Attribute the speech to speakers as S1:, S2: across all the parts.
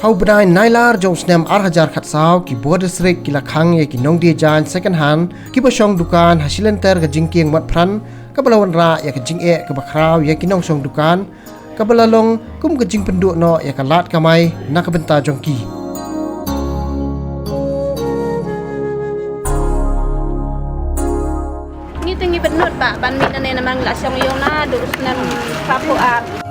S1: Hau benai nailar jong snem hajar khat saw ki border srek ki lakhang ye ki nong dia jan second hand ki bosong dukan hasilenter ke jingking mat pran ka balawan ra ya ke jing e ke bakraw ye ki nong song dukan ka balalong kum ke jing penduk no ya ka lat kamai na ka benta jong ki
S2: ni tengi benut pak ban mi nane namang la song yo na durus nam kapu a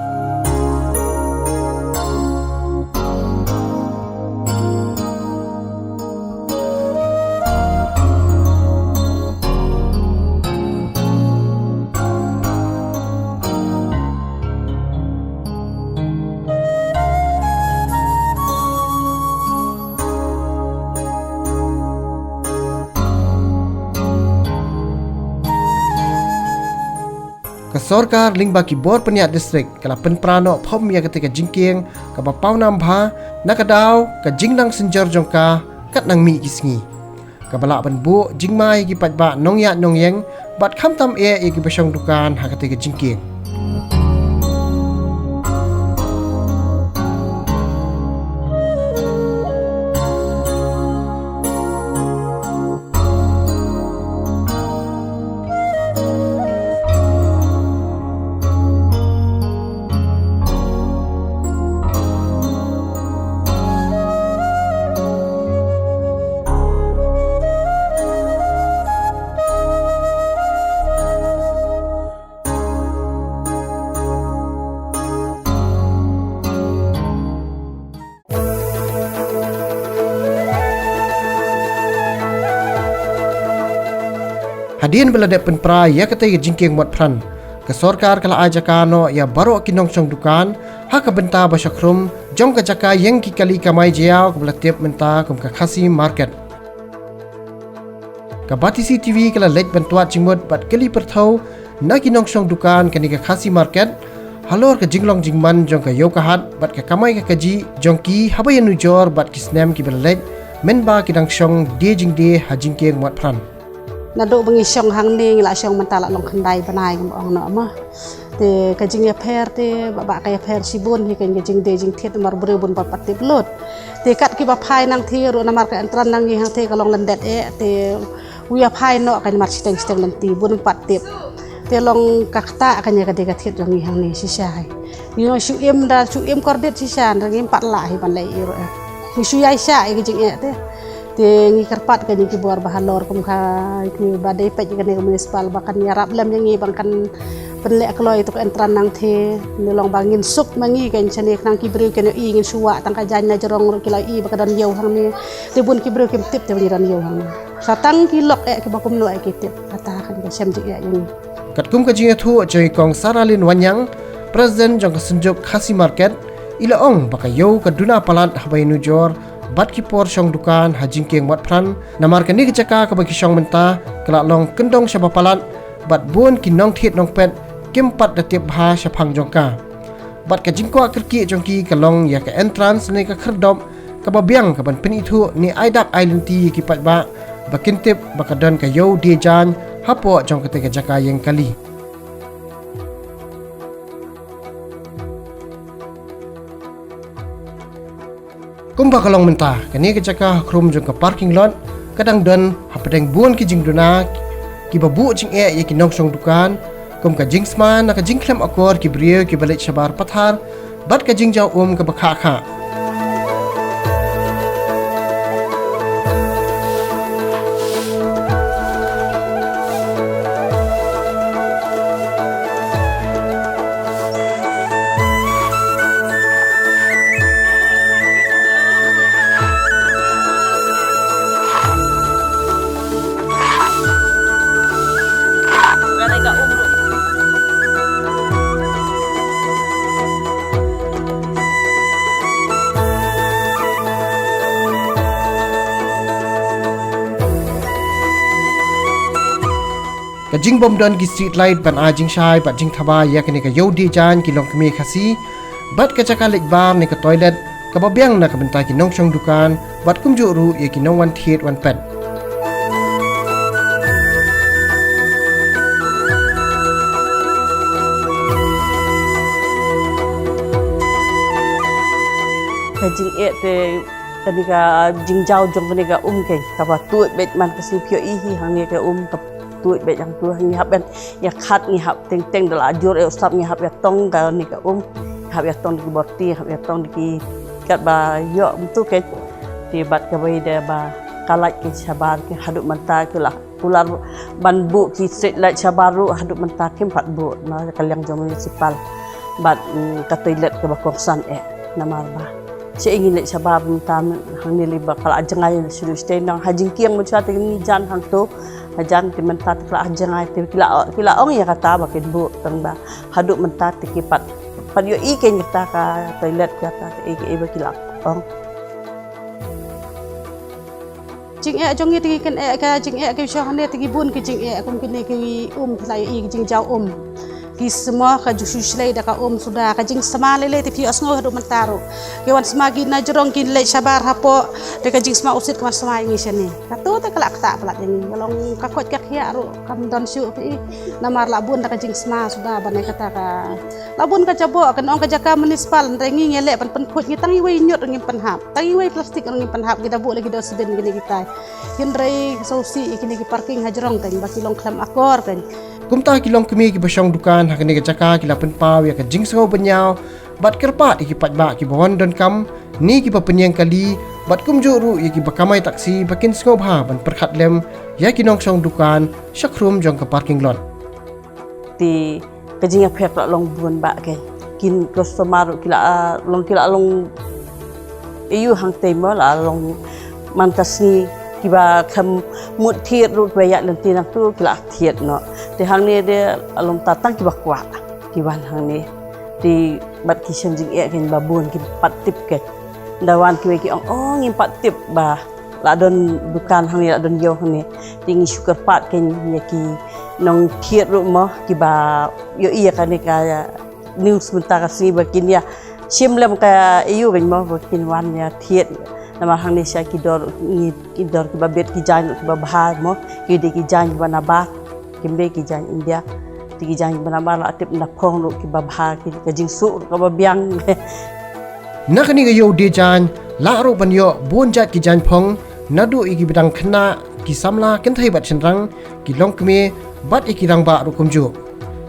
S1: ka sorkar ling baki bor peniat distrik kala penprano phom ya ketika jingking ka bapau nam bha nakadaw ka jingnang senjor jongka kat nang mi kisngi ka bala ban bu jingmai ki patba nong ya nong yeng bat kham tam e ki basong dukan ha ketika jingking Hadian beladek penpra ya ketika jingking mat pran ke sorkar kala ajakano ya baru kinong song dukan ha ka benta basyakrum jong ka jaka yang ki kali kamai jiao ke belatip menta kum ka khasi market ka batisi tv kala lek bantuat jingmut bat kali perthau na kinong song dukan kani ka khasi market halor ka jinglong jingman jong ka yo ka hat bat ka kamai ka kaji jong ki habayan nujor bat ki snem ki belalek menba kidang song de jing de ha jingking mat pran
S3: nado bengi song hang ning la song mentala long khandai banai ngam ong no ma te kajing ya pher te ba ka ya pher sibun hi kan kajing de jing thet mar bre bun pat pat blot te kat ki ba phai nang thi ro na mar ka entran nang hi hang te ka long landet e te uya phai no kan mar siteng siteng lanti bun pat tep te long kakta kan ya ka de ka thet jong hi hang ni si sai yo su em da su em kordet si san rang em pat la hi ban lai ro ni su yai sa e kajing e te ngi karpat ka ni kibuar bahalor kum ka ki badai pe kan ni municipal bakan yarap lam yang bang kan penlek kloi to entran nang the ni long bangin sup mangi kan chane nang ki bru kan i ngin suwa tang ka jan na jorong ki lai i bakadan yau hang ni te bun ki bru kim tip te ran yau hang satang ki lok e ki bakum no e ki tip kata kan ka sem ji ya yang
S1: kat kum ka jinga thu choi kong saralin wanyang president jong ka sunjuk khasi market ila ong baka yau ka duna palat habai nujor bat ki por song dukan hajingking mat pran namar kani kecaka ka baki song menta kala long kendong syaba palat bat bun ki nong thiet nong pet kimpat datip bha syapang jongka bat ka jingko kerki jongki kalong ya ka entrance ni ka kherdop ka babiang ka ban penithu ni aidak ailinti ki patba bakintip bakadan ka yo die jan hapo jong ketika jaka yang kali kumba kalong mentah kani kecaka krum jong ka parking lot kadang dan hapadeng buon ki jingduna ki babu jing e ye ki nong song dukan kum ka jingsman na ka jingklem akor ki brio ki balik sabar pathar bat ka jingjaw ka bakha kha ka jing bom don ki street light ban a jing shai bat jing thaba ya kani ka yodi jan ki long kmi khasi bat ka chaka lek bar ni ka toilet ka babiang na ka benta ki nong song dukan bat kumju ru ye ki nong wan thiet wan pet
S4: jing te kanika jing jauh jong kanika ke kapa tuit bet man kasi pio ihi hangi ke ke tuit bet yang tu hangi hab ya khat ni hab teng dal ajur ustap ni hab ya tong ka ni ka hab ya tong di borti hab ya tong di kat ba yo tu ke ti bat ka bai de ba kalak ke sabar ke haduk manta ke lah ular ban bu ki set lai sabaru haduk manta ke 4 bu na kalyang jong municipal bat ka toilet ke ba koksan namar ba si ingin lek sabar tam hang ni liba kala ajangai sulu stay nang hajing kiang mun sa ni jan hang tu hajan ti mentat kala ajangai ti kila ong ya kata ba ken bu tang ba haduk mentat ti kipat pan yo i ken kata ka toilet kata i ba kila ong
S3: jing jong ni tigi kan ka jing ke syah ne tigi bun ke jing kum kini ke lai i jing jau ki semua ka jususlai da ka sudah ka jing sama lele ti fi asngo hadu mentaro ke wan semagi na jorong kin le sabar hapo de ka jing sama usit ka sama ngi sene ka tu te kala kata pelat ini long ka kot ka khia ru kam don su pi namar labun da ka jing sama sudah banai kata ka labun ka jabo kan ong ka jaka municipal ngi ngele pan khut ngi tangi wei nyot ngi panhap tangi wei plastik ngi panhap kita bu lagi do seben gini kita kin rei sausi ikini ki parking hajrong kan baki long klam akor kan
S1: kumta kilong kemi ki basyong dukan hakane ka caka ki lapen paw ya ka jing sango benyau bat kerpat ki patba ki bawon don kam ni ki papenyang kali bat kumjo ru ya ki bakamai taksi bakin sango bha ban perkhat lem ya ki nong song dukan syakrum jong ka parking lot
S4: ti kajing phek la long bun ba ke kin customer kila long iu hang tema la long mantasni kiba kham mut thiet ru bayak lenti nak tu kila thiet no ti hang ni dia alom tatang kiba kwa kiban hang ni ti bat kisem jing ken babun ki pat tip ke dawan ki ong pat tip ba la don dukan hang ni la don yo hang ni tingi sugar pat ken ye ki nong thiet ru mo kiba yo iya kan ni ka news mentaka si bakin ya simlem ka iu ben mo bakin wan ya thiet nama hang ni sya kidor ki babet ki jan ki babhar mo ki de ki jan bana ba kimbe ki jan india ti ki jan bana ba la tip na phong ru ki babhar ki jing su ka babyang
S1: nakani ga yo de jan la ro ban yo bon jat ki jan phong nadu igi bidang khna ki samla ken thai bat chenrang ki long kme bat iki rang ba ru kumju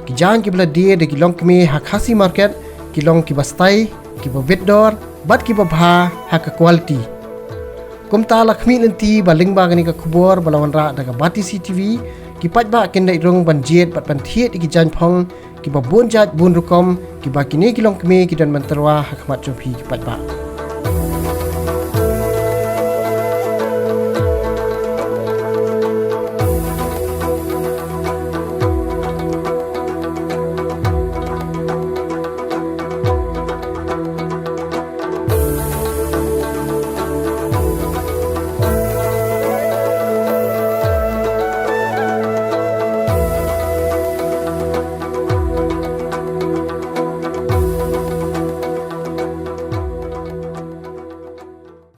S1: ki jan ki bla de ki long kme ha khasi market ki long ki bastai ki babet dor bat ki babha ha ka quality kumta lakmi lenti baling ba gani ka khubor balawan ra daga bati CTV ki patba ken dai rong ban jet bat ban thiet ki jan phong ki ba bon jat bun rukom ki ba kini ki long kme ki dan mantarwa hakmat chopi ki patba